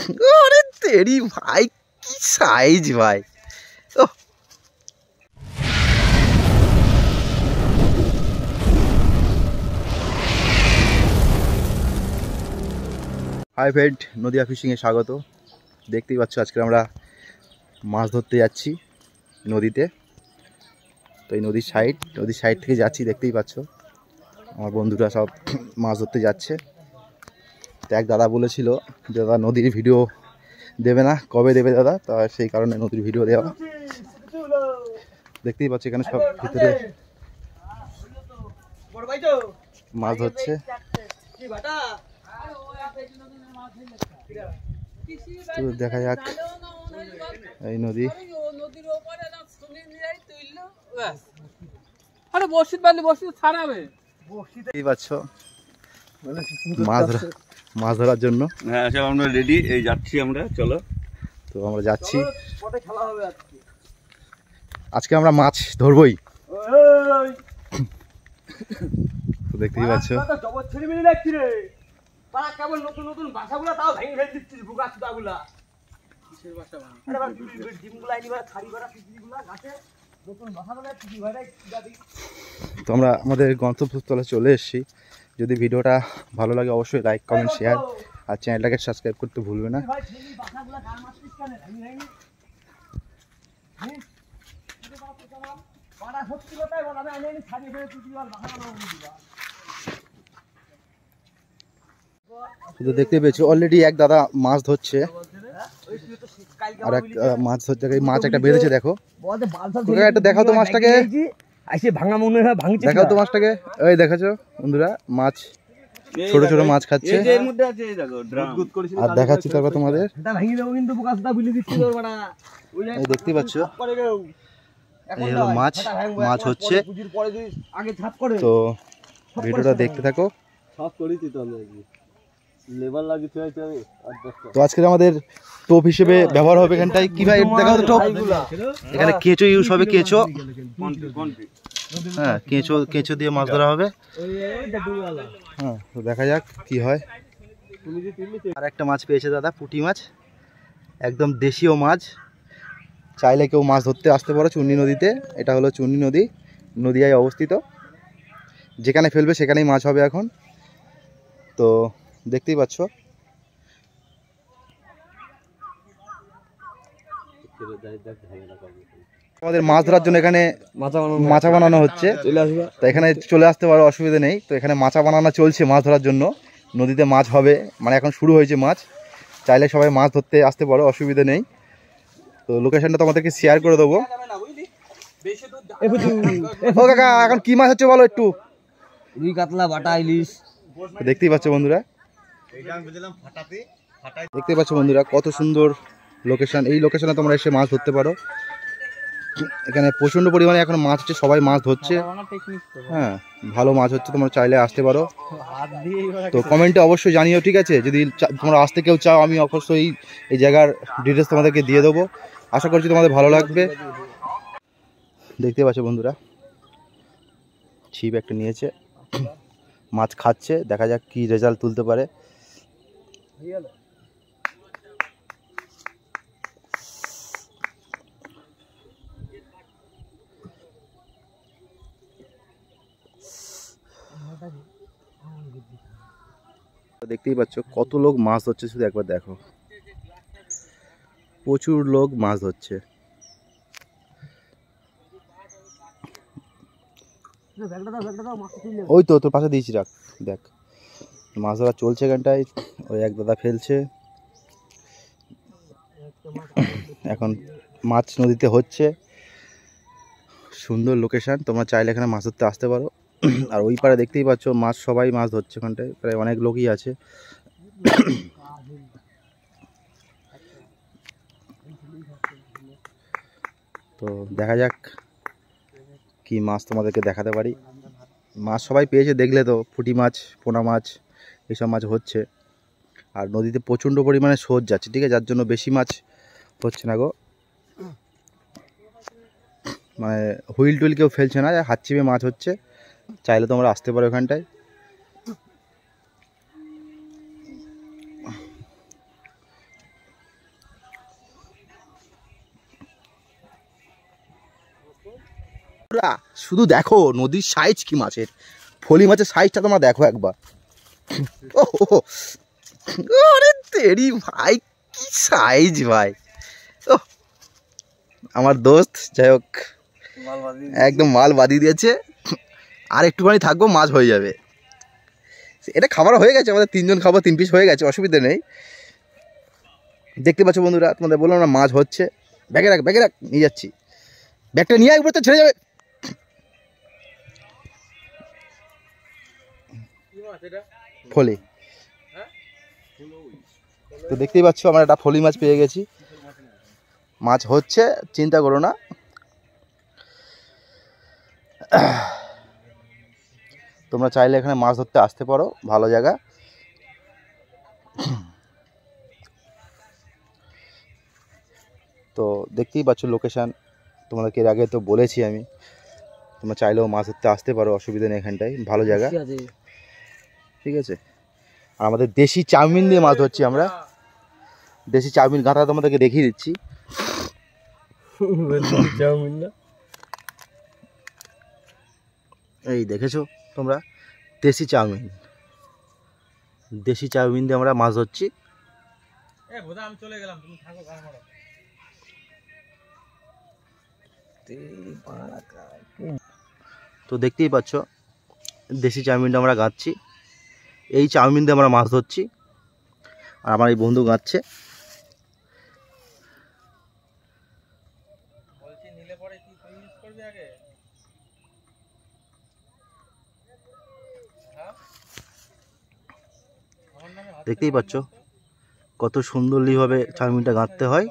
আরে তেরি ভাই, কি সাইজ ভাই। হাই ফ্রেন্ড, নদিয়া ফিশিংয়ে স্বাগত। দেখতেই পাচ্ছ আজকে আমরা মাছ ধরতে যাচ্ছি নদীতে। তো এই নদীর সাইড থেকে যাচ্ছি, দেখতেই পাচ্ছ আমার বন্ধুরা সব মাছ ধরতে যাচ্ছে। তো এক দাদা বলেছিল যে দাদা নদীর ভিডিও দেবে না, কবে দেবে দাদা? তা সেই কারণে নদীর ভিডিও দেওয়া। দেখতেই পাচ্ছ এখানে সব ভিতরে মাছ ধরছে। তো দেখা যাক এই নদী। মাছ ধরার জন্য আমরা রেডি, এই যাচ্ছি আমরা। চলো, তো আমরা যাচ্ছি, আজকে আমরা মাছ ধরবই। দেখতেই পাচ্ছ তো আমরা আমাদের গন্তব্যস্থলে চলে এসেছি। যদি ভিডিওটা ভালো লাগে অবশ্যই লাইক, কমেন্ট, শেয়ার আর চ্যানেলটাকে সাবস্ক্রাইব করতে ভুলবে না। শুধু দেখতে পেয়েছি অলরেডি এক দাদা মাছ ধরছে, আর এক মাছ ধরছে, মাছ একটা বেঁধেছে। দেখো, একটা দেখাও তো মাছটাকে, দেখাও তো মাছটাকে। ওই দেখাছো বন্ধুরা, মাছ ছোট ছোট মাছ খাচ্ছে। আর দেখাচ্ছি তারপর তোমাদের, দেখতেই পাচ্ছ এই হলো মাছ, মাছ হচ্ছে। তো ভিডিওটা দেখতে থাকো। তো আজকে আমাদের টোপ হিসেবে ব্যবহার হবে এখানটায়। কি ভাই দেখাও তো টোপ, এখানে কেঁচো ইউজ হবে, কেঁচো। হ্যাঁ, কেঁচো দিয়ে মাছ ধরা হবে। হ্যাঁ, তো দেখা যাক কি হয়। আর একটা মাছ পেয়েছে দাদা, পুঁটি মাছ, একদম দেশীয় মাছ। চাইলে কেউ মাছ ধরতে আসতে পারো চুন্নি নদীতে। এটা হলো চুন্নি নদী, নদিয়ায় অবস্থিত। যেখানে ফেলবে সেখানেই মাছ হবে এখন। তো দেখতেই পাচ্ছ আমাদের মাছ ধরার জন্য এখানে মাচা বানানো হচ্ছে। তো এখানে চলে আসতে পারো, অসুবিধা নেই। তো এখানে মাচা বানানো চলছে মাছ ধরার জন্য। নদীতে মাছ হবে, মানে এখন শুরু হয়েছে মাছ। চাইলে সবাই মাছ ধরতে আসতে পারো, অসুবিধা নেই। তো লোকেশনটা তোমাদেরকে শেয়ার করে দেবো। ও কাকা, এখন কি মাছ হচ্ছে বলো একটু? রুই, কাতলা, বাটা, ইলিশ। দেখতেই পাচ্ছ বন্ধুরা, দেখতেই পাচ্ছ বন্ধুরা কত সুন্দর লোকেশন। এই লোকেশনে তোমরা এসে মাছ ধরতে পারো। এখানে প্রচন্ড পরিমাণে এখন মাছ হচ্ছে, সবাই মাছ ধরছে। হ্যাঁ, ভালো মাছ হচ্ছে, তোমরা চাইলে আসতে পারো। তো কমেন্টে অবশ্যই জানিও, ঠিক আছে? যদি তোমরা আসতে কেউ চাও, আমি অবশ্যই এই জায়গার ডিটেলস তোমাদেরকে দিয়ে দেবো। আশা করছি তোমাদের ভালো লাগবে। দেখতে পাচ্ছ বন্ধুরা, ছিপ একটা নিয়েছে, মাছ খাচ্ছে। দেখা যাক কি রেজাল্ট তুলতে পারে। দেখতেই পাচ্ছ কত লোক মাছ ধরছে, শুধু একবার দেখো, প্রচুর লোক মাছ ধরছে। ওই তো তোর পাশে দিয়েছি, রাখ, দেখ মাছ ধরা চলছে এখানটায়। ওই এক দাদা ফেলছে, এখন মাছ নদীতে হচ্ছে। সুন্দর লোকেশন, তোমরা চাইলে এখানে মাছ ধরতে আসতে পারো। আর ওই পারে দেখতেই পাচ্ছ মাছ, সবাই মাছ ধরছে এখানটায়, প্রায় অনেক লোকই আছে। তো দেখা যাক কি মাছ তোমাদেরকে দেখাতে পারি। মাছ সবাই পেয়েছে, দেখলে তো, পুঁটি মাছ, পোনা মাছ, এইসব মাছ হচ্ছে। আর নদীতে প্রচণ্ড পরিমাণে স্রোত যাচ্ছে, ঠিক আছে? যার জন্য বেশি মাছ হচ্ছে না গো। মানে হুইল টুইল কেউ ফেলছে না, হাত চিপে মাছ হচ্ছে। চাইলে তোমরা আসতে পারো এখানটায়। বন্ধুরা শুধু দেখো নদীর সাইজ কি মাছের, ফলি মাছের সাইজটা তোমরা দেখো একবার। ও আরে তেরি ভাই কি সাইজ ভাই। ও আমার দোস্ত যাই হোক একদম মাল বাদিয়ে দিয়েছে, আর একটুখানি থাকবো মাছ হয়ে যাবে। এটা খাবার হয়ে গেছে, আমাদের 3 জন খাবো, 3 পিস হয়ে গেছে, অসুবিধা নেই। দেখতে পাচ্ছ বন্ধুরা, তোমাদের বললাম না মাছ হচ্ছে। ব্যাগে রাখ নিয়ে যাচ্ছি, ব্যাগটা নিয়ে একবার তো ছেড়ে যাবে। ফলি তো দেখতেই পাচ্ছ আমরা একটা ফলি মাছ পেয়ে গেছি, মাছ হচ্ছে, চিন্তা করো না। তোমরা চাইলে এখানে মাছ ধরতে আসতে পারো, ভালো জায়গা। তো দেখতেই পাচ্ছ লোকেশান, তোমাদেরকে এর আগে তো বলেছি আমি, তোমরা চাইলেও মাছ ধরতে আসতে পারো, অসুবিধা নেই, এখানটায় ভালো জায়গা, ঠিক আছে। আর আমাদের দেশি চাউমিন দিয়ে মাছ ধরছি আমরা, দেশি চাউমিন গাঁথা তোমাদেরকে দেখিয়ে দিচ্ছি। এই দেখেছো তোমরা, দেশি চাউমিন দিয়ে আমরা মাছ ধরছি। তো দেখতেই পাচ্ছ দেশি চাউমিনটা আমরা গাঁথছি, এই চাউমিন দিয়ে আমরা মাছ ধরছি, আর আমার এই বন্ধু গাঁথছে। দেখতেই পাচ্ছ কত সুন্দরভাবে চাউমিনটা গাঁথতে হয়,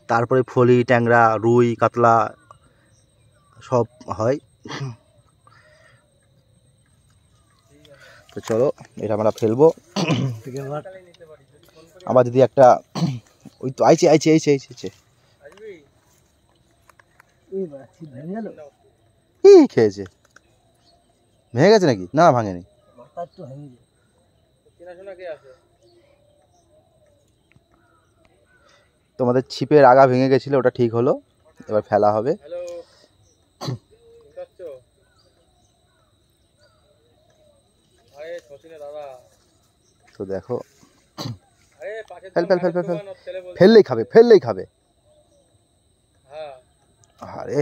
তারপরে ফলি, ট্যাংরা, রুই, কাতলা সব হয়। তো চলো এটা আমরা ফেলবো। আবার যদি একটা ওই তো আইছে খেয়েছে, ভেঙে গেছে নাকি? না ভাঙেনি। তোমাদের ছিপের আগা ভেঙে গেছিল, ওটা ঠিক হলো, এবার ফেলা হবে। তো দেখো ফেললেই খাবে। আরে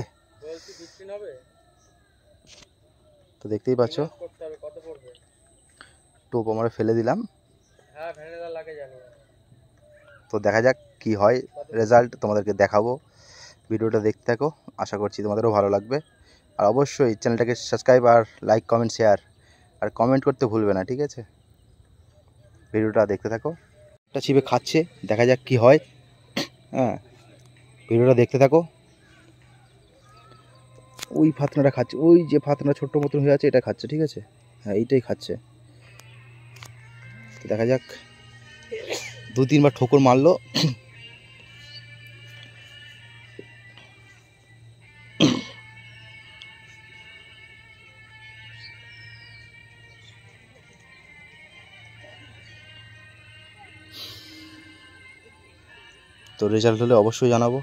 তো দেখতেই পাচ্ছ টোপ আমরা ফেলে দিলাম। তো দেখা যাক কি হয় রেজাল্ট, তোমাদেরকে দেখাবো। ভিডিওটা দেখতে থাকো, আশা করছি তোমাদেরও ভালো লাগবে। আর অবশ্যই চ্যানেলটাকে সাবস্ক্রাইব আর লাইক, কমেন্ট, শেয়ার আর কমেন্ট করতে ভুলবে না, ঠিক আছে। ভিডিওটা দেখতে থাকো। একটা ছিপে খাচ্ছে, দেখা যাক কি হয়। হ্যাঁ, ভিডিওটা দেখতে থাকো। ওই ফাতনাটা খাচ্ছে, ওই যে ফাতনা ছোট্ট মতন হয়ে আছে, এটা খাচ্ছে, ঠিক আছে। হ্যাঁ, এইটাই খাচ্ছে। দেখা যাক, 2-3 বার ঠোকর মারলো। তো রেজাল্ট হলে অবশ্যই জানাবো।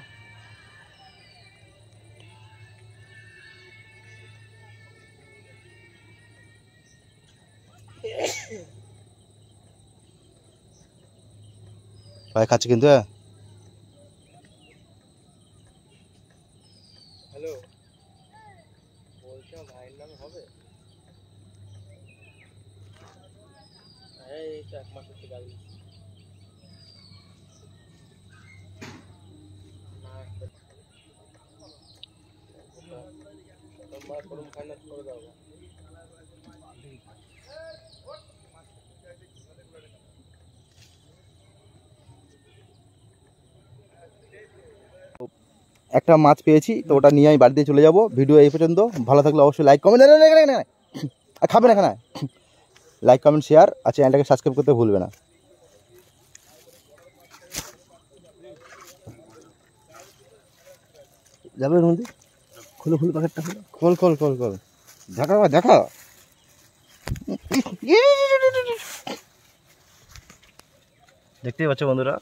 ভাই খাচ্ছে কিন্তু। হ্যালো, বলছিলাম ভাইয়ের নামে হবে? এই তো 1 মাস হচ্ছে গাড়ি। একটা মাছ পেয়েছি, তো ওটা নিয়ে আমি বাড়িতে চলে যাব। ভিডিও এই পর্যন্ত, ভালো থাকলে অবশ্যই লাইক, কমেন্ট, আর খাবে না, লাইক, কমেন্ট, শেয়ার আর চ্যানেলটাকে সাবস্ক্রাইব করতে ভুলবে না। যাবে এর মধ্যে, খোলো প্যাকেটটা, খোল দেখা। দেখতেই পাচ্ছ বন্ধুরা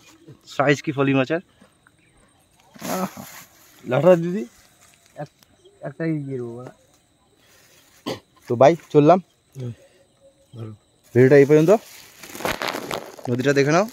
সাইজ কি ফলি মাছের। লাঠা দিদি একটাই দিয়ে দেবো। তো বাই, চললাম। ভালো। ভিডিওটা এই পর্যন্ত, নদীটা দেখে নাও।